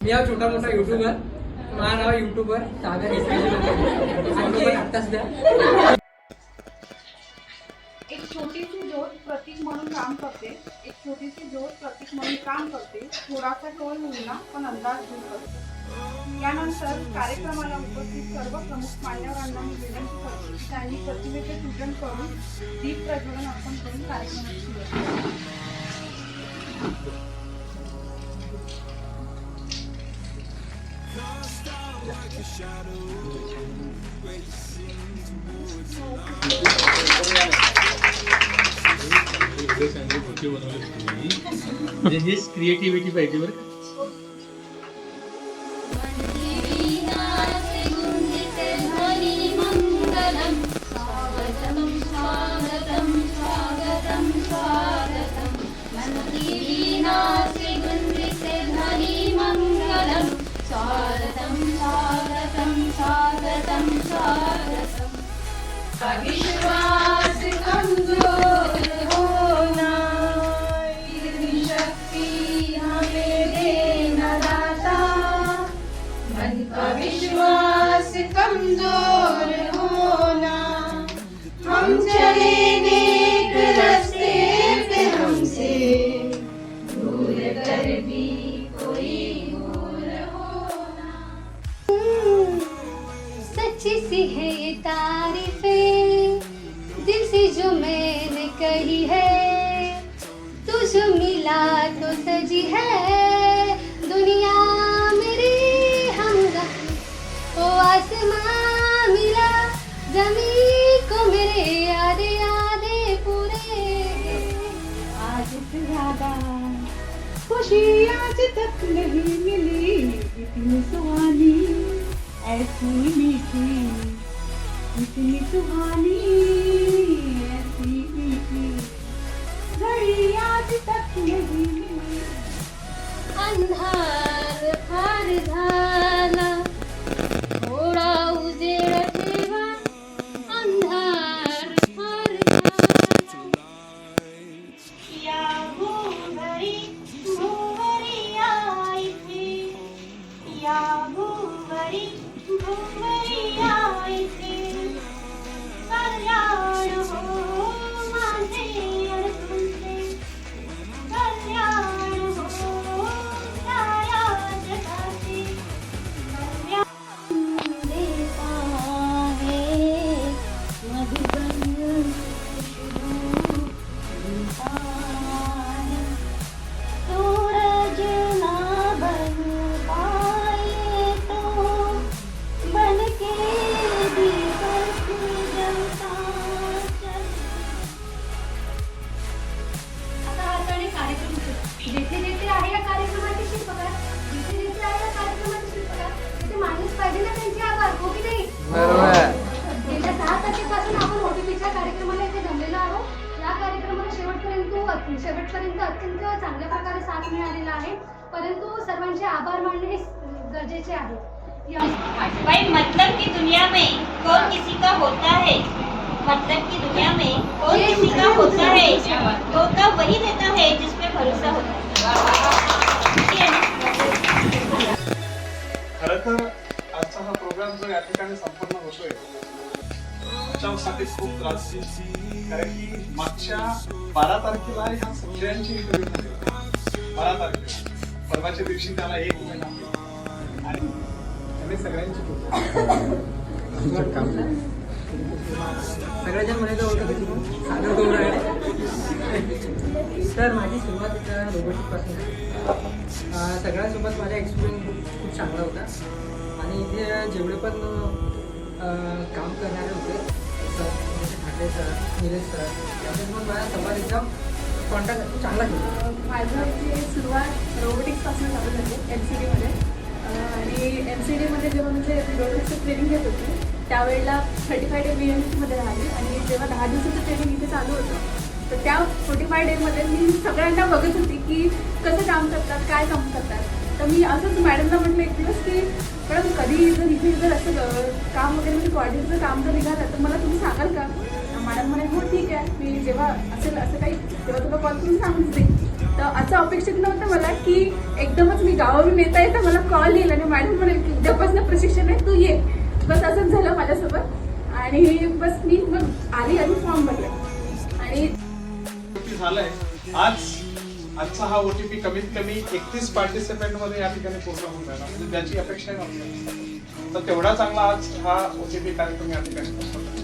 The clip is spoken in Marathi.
मी हा छोटा मोठा युट्यूबर, माझं नाव युट्यूबर सागर आत्ताच द्या. एक छोटीशी ज्योत प्रतीक म्हणून काम करते. एक छोटीशी ज्योत प्रतीक म्हणून काम करते. थोडासा टोल होईना पण अंदाज दूर करते. यानंतर कार्यक्रमाला उपस्थित सर्व प्रमुख मान्यवरांना मी विनंती करते की त्यांनी प्रतिमेचे पूजन करून दीप प्रज्वलन अर्पण करून कार्यक्रमाची सुरुवात करावी. हेच क्रिएटिव्हिटी पाहिजे बरं का. विश्वास कमजोर होना इतनी शक्ति हमें देना दाता. मन का विश्वास कमजोर होना. हम चले नेक रास्ते पे हमसे भूल कर भी कोई भूल होना. सच्ची सी है ये तारीफें दिल से जो मैंने कही है. तू जो मिला तो सजी है दुनिया मेरी हमदम. ओ आसमां मिला जमीन को मेरे याद यादें पूरे. आज से ज्यादा खुशी आज तक नहीं मिली इतनी सुहानी ऐसी मीठी इतनी सुहानी ऐसी मीठी घड़ी आज तक नहीं मिली. अंधार फार झाला थोडा उजेड ठेवा. अंधार फार झाला. या भुवरी भुवरी आई थी. या भुवरी भुवरी आई थी. कल्याण हो माझे अडकुंचे. कल्याण हो साऱ्या जगाचे. देता है मधुबन खुशबू देता है. सूरज ना बन पाए तो बन के दीपक जलता चल. आता हाताने कार्यक्रम जेथे जेथे आहे या कार्यक्रमाची शिल्पकार, जिथे जिथे आहे या कार्यक्रमाची शिल्पकार तिथे माणूस पाहिजे ना त्यांची आभार, हो की नाही? गेल्या 6 तारखेपासून आपण ओटीपीच्या कार्यक्रमाला इथे जमलेलो आहोत. या कार्यक्रमाला शेवटपर्यंत अत्यंत चांगल्या प्रकारे साथ मिळालेला आहे. परंतु सर्वांचे आभार मानणे हे गरजेचे आहे. भाई मतलब की दुनिया में कौन किसी का होता है. मतलब की दुनिया में कौन किसी का होता है. धोखा वही देता है जिसपे भरोसा होता है. खरं तर आजचा हा प्रोग्राम जो या ठिकाणी संपन्न होतोय त्याच्यासाठी खूप त्रास, कारण की मागच्या 12 तारखेला ह्या सगळ्यांची इंटरव्ह्यू झाली. 12 तारखेला परवाच्या दिवशी त्याला 1 महिना आणि त्याने सगळ्यांची सगळ्याच्या म्हणायचं ओळखत सागर गौराडे. तर माझी सुरुवात रोबोटिकपासून आहे. सगळ्यांसोबत माझा एक्सपिरियन्स खूप चांगला होता. आणि इथे जेवढे पण काम करणारे होते सर, जसे ठाकरे सर, निलेश सर, त्याच्यासोबत माझा संवाद एकदम कॉन्टॅक्ट चांगला केला. माझी सुरुवात रोबोटिक्सपासून चालू झाली MCDमध्ये. आणि MCDमध्ये जेव्हा म्हणजे रोबोटिक्सचं ट्रेनिंग घेत होती त्यावेळेला 35 डे BMCमध्ये राहिली. आणि जेव्हा 10 दिवसाचं ट्रेनिंग इथे चालू होतं तर त्या 45 डेमध्ये मी सगळ्यांना बघत होती की कसं काम करतात, काय काम करतात. तर मी असंच मॅडमला म्हटलं एक दिवस की मॅडम कधी जर इथे जर असं काम वगैरे म्हणजे कॉर्डिनेटरचं काम जर निघालं तर मला तुम्ही सांगाल का. मॅडम म्हणे हो ठीक आहे, मी जेव्हा असेल असं काही तेव्हा तुला कॉल करून सांगून देईन. तर असं अपेक्षित नव्हतं मला की एकदमच मी गावावरून येता येता मला कॉल येईल आणि मॅडम म्हणाल की उद्यापासून प्रशिक्षण आहे, तू ये. बस असंच झालं माझ्यासोबत आणि बस मी मग आली आणि फॉर्म भरले आणि झालंय. आजचा हा OTP कमीत कमी 31 पार्टिसिपेंट मध्ये या ठिकाणी पूर्ण होऊन राहिला, म्हणजे त्याची अपेक्षा नव्हती. तर तेवढा चांगला आज हा OTP कार्यक्रम या ठिकाणी